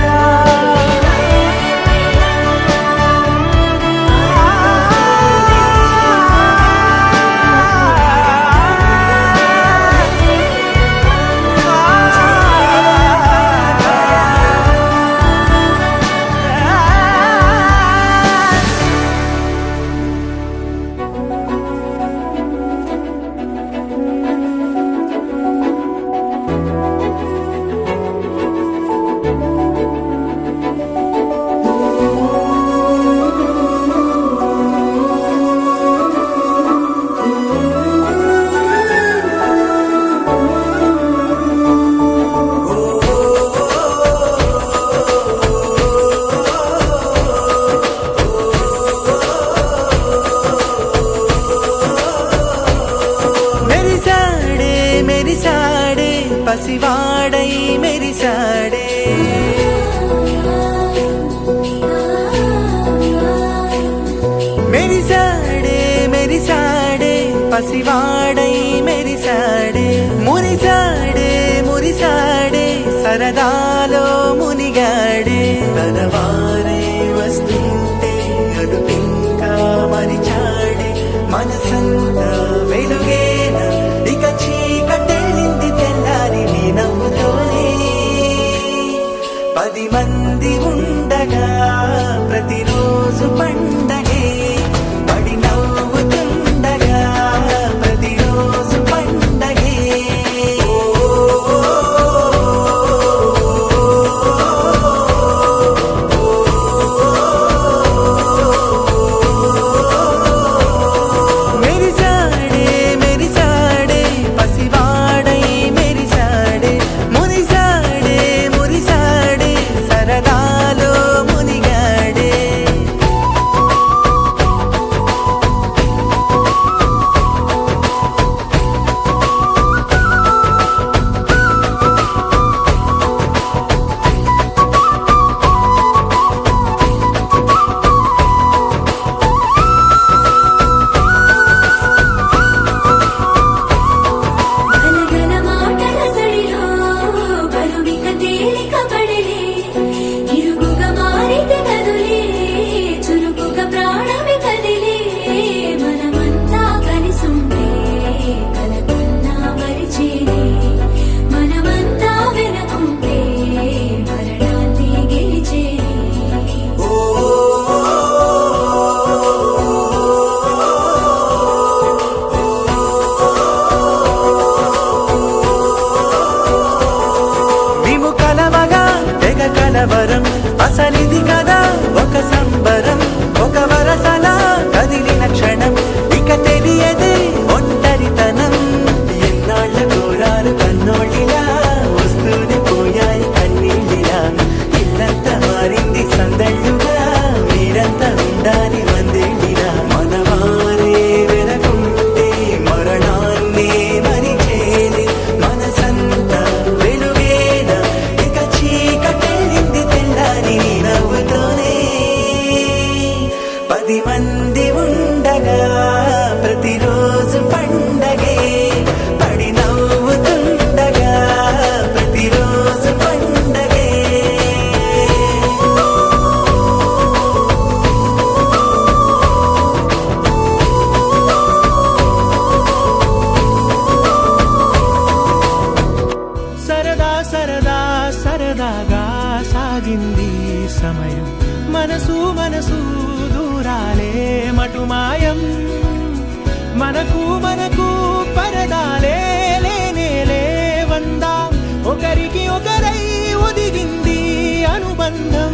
మెరిసాడే మెరిసాడే పసివాడై మెరిసాడే మెరిసాడే మెరిసాడే పసివాడై మెరిసాడే మురిసాడే మురిసాడే సరదాలో మునిగాడే తనవారే వస్తుంటే అడుపింకా మరిచాడే మనసంతా వెలుగేన ఇక చీకటెళ్ళింది తెల్లారి నీ నవ్వుతోనే 10 మంది ఉండగా ప్రతిరోజు పండగే పడి నవ్వుతుండగా ప్రతిరోజు అసలిది కదా ఒక సంబరం, ఒక వరసలా కదిలిన క్షణం, ఇక తెలియదే ఒంటరితనం. ఎన్నాళ్ళ కోరాలు కన్నోళ్ళిలా వస్తూనే పోయాయి కన్నీళ్ళిలా. ఇల్లంతా మారింది సందళ్ళుగా, మీరంతా ఉండాలి వందేళ్ళిలా. మనవారే వెనకుంటే మరణాన్నే మరిచేది మనసంతా వెలుగేనా, ఇక చీకటెళ్ళింది తెల్లారి నీ నవ్వుతోనే. 10 మంది ఉండగా ప్రతిరోజు పండగే, పడి నవ్వుతుండగా ప్రతిరోజు పండగే. సరదా సరదా సరదాగా సాగింది సమయం, మనసు మనసు దూరాలే మటుమాయం. మనకు మనకు పరదాలే లేనేలే వందా, ఒకరికి ఒకరై ఒదిగింది అనుబంధం.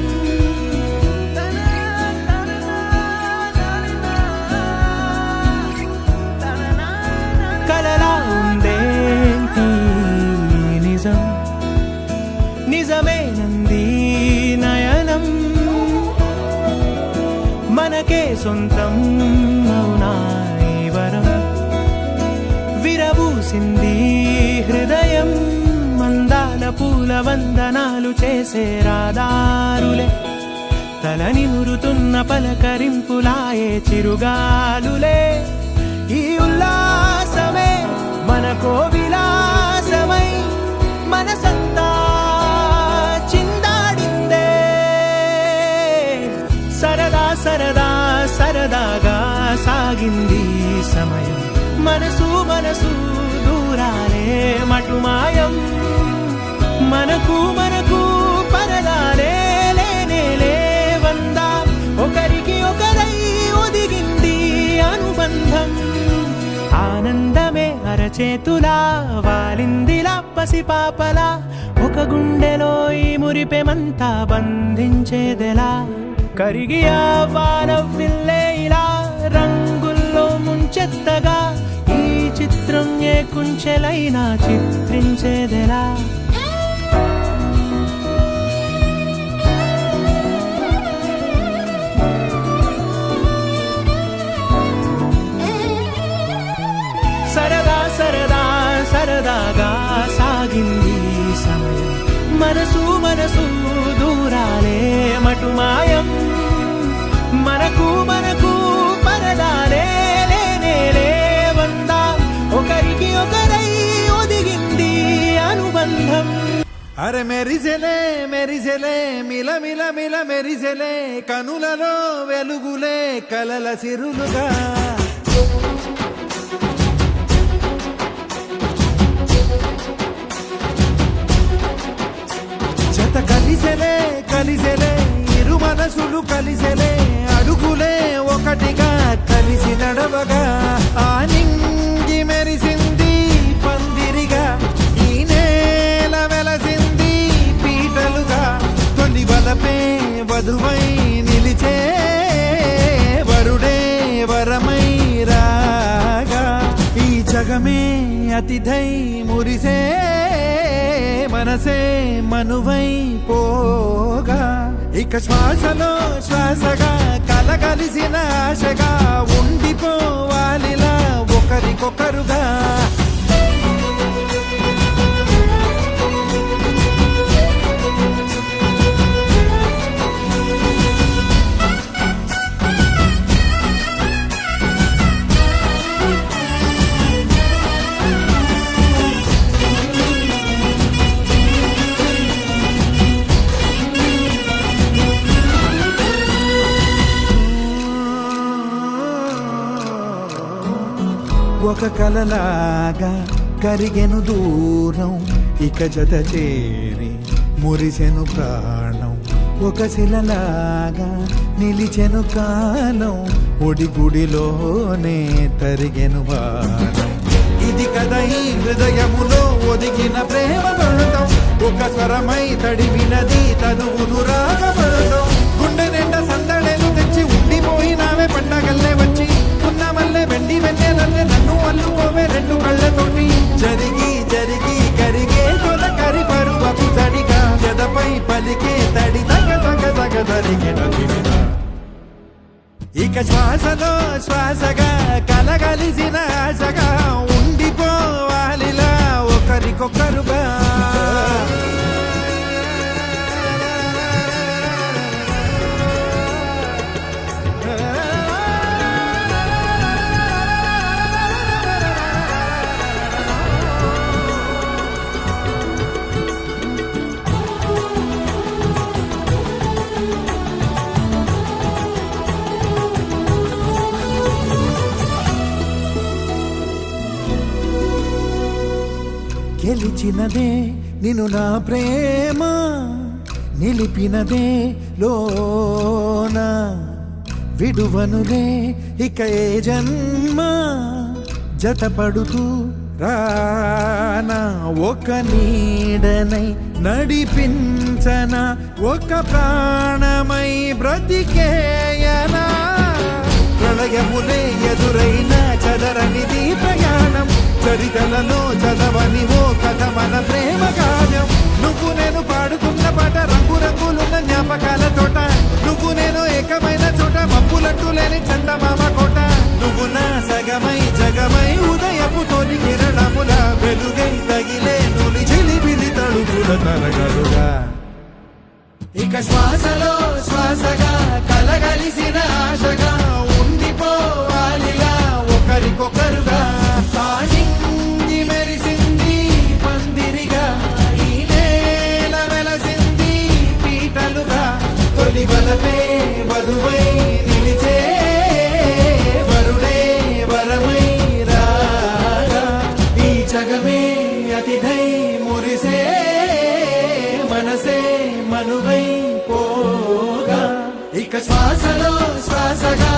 కలలా ఉందేంటి నిజం, నిజమేనంది నయనం. మనకే సొంతం అవునా ఈ వరం, విరబూసింది హృదయం. మందాల పూల వందనాలు చేసే రాదారులే, తల నిమురుతున్న పలకరింపులాయే చిరుగాలులే. ఈ ఉల్లాసమే మనకో విలాసమై మనసంతా చిందాడిందే. సరదా సరదా సరదాగా సాగింది సమయం, మనసు మనసు దూరాలే మటుమాయం. మనకు మనకు పరదాలే లేనేలే వందా, ఒకరికి ఒకరై ఒదిగింది అనుబంధం. ఆనందమే అరచేతులా వాలిందిలా పసిపాపలా, ఒక గుండెలో ఈ మురిపెమంతా బంధించేదెలా. కరిగి ఆవానవ్విల్లే ఇలా రంగుల్లో ముంచెత్తగా, ఈ చిత్రం ఏ కుంచెలైనా చిత్రించేదెలా. సరదా సరదా సరదాగా సాగింది సమయం, మనసు మనసు దూరాలే మటుమాయం. మనకు మనకు పరదాలే లేనేలే వందా, ఒకరికి ఒకరై ఒదిగింది అనుబంధం. అరే మెరిసెలే మెరిసెలే మిల మిల మిల మెరిసెలే, కనులలో వెలుగులే కలల సిరులుగా. జత కలిసెలే కలిసెలే ఇరు మనసులు కలిసెలే, అడుగులే ఒకటిగా కలిసి నడవగా. ఆ నింగి మెరిసింది పందిరిగా, ఈ నేల వెలసింది పీటలుగా. తొలి వలపే వధువై నిలిచే, వరుడే వరమై రాగా. ఈ జగమే అతిథై మురిసే, మనసే మనువై పోగా. ఇక శ్వాసలో శ్వాసగా కలగలిసిన ఆశగా, ఉండిపోవాలిలా ఒకరికొకరుగా. ఒక కలలాగా కరిగెను దూరం, ఇక జత చేరి మురిసెను ప్రాణం. ఒక శిలలాగా నిలిచెను కాలం, ఒడిగుడిలోనే తరిగెను వారం. ఇది కదా ఈ హృదయములో ఒదిగిన ప్రేమ పడతాం, ఒక స్వరమై తడివినది తనువును రాగపడతాం. కలిగిన దివిన ఇక శ్వాసలో శ్వాసగా కలగలిసిన ఆశగా ఉండిపోవాలిలా ఒకరికొకరుగా గెలిచినదే నిన్ను నా ప్రేమ నిలిపినదే లోన విడువనులే ఇక ఏ జన్మ జతపడుతూ రానా ఒక నీడనై నడిపించన ఒక ప్రాణమై బ్రతికేయనా ప్రళయములే ఎదురైన చదరనిది ప్రయాణం చరితలలో చదవని ఓ కథ మన ప్రేమ కావ్యం నువ్వు నేను పాడుకున్న పాట రంగు రంగులున్న జ్ఞాపకాల తోట నువ్వు నేను ఏకమైన చోట మబ్బులట్టు లేని చందమామ కోట నువ్వు నా సగమై జగమై ఉదయపు తోటి కిరణముల వెలుగై తగిలే నులి చిలిబిలి తడుపుల తరగలుగా ఇక శ్వాసలో శ్వాసగా కలగలిసిన ఆశగా ఉండిపోవాలిలా ఒకరికొకరుగా ఆడింది మెరిసింది పందిరిగా ఈ నేల వెలసింది పీటలుగా తొలి బలపే వధువై నిలిచే వరుడే వరమై రాగా ఈ జగమే అతిథై మురిసే మనసే మనువై పోగా ఇక శ్వాసలో శ్వాసగా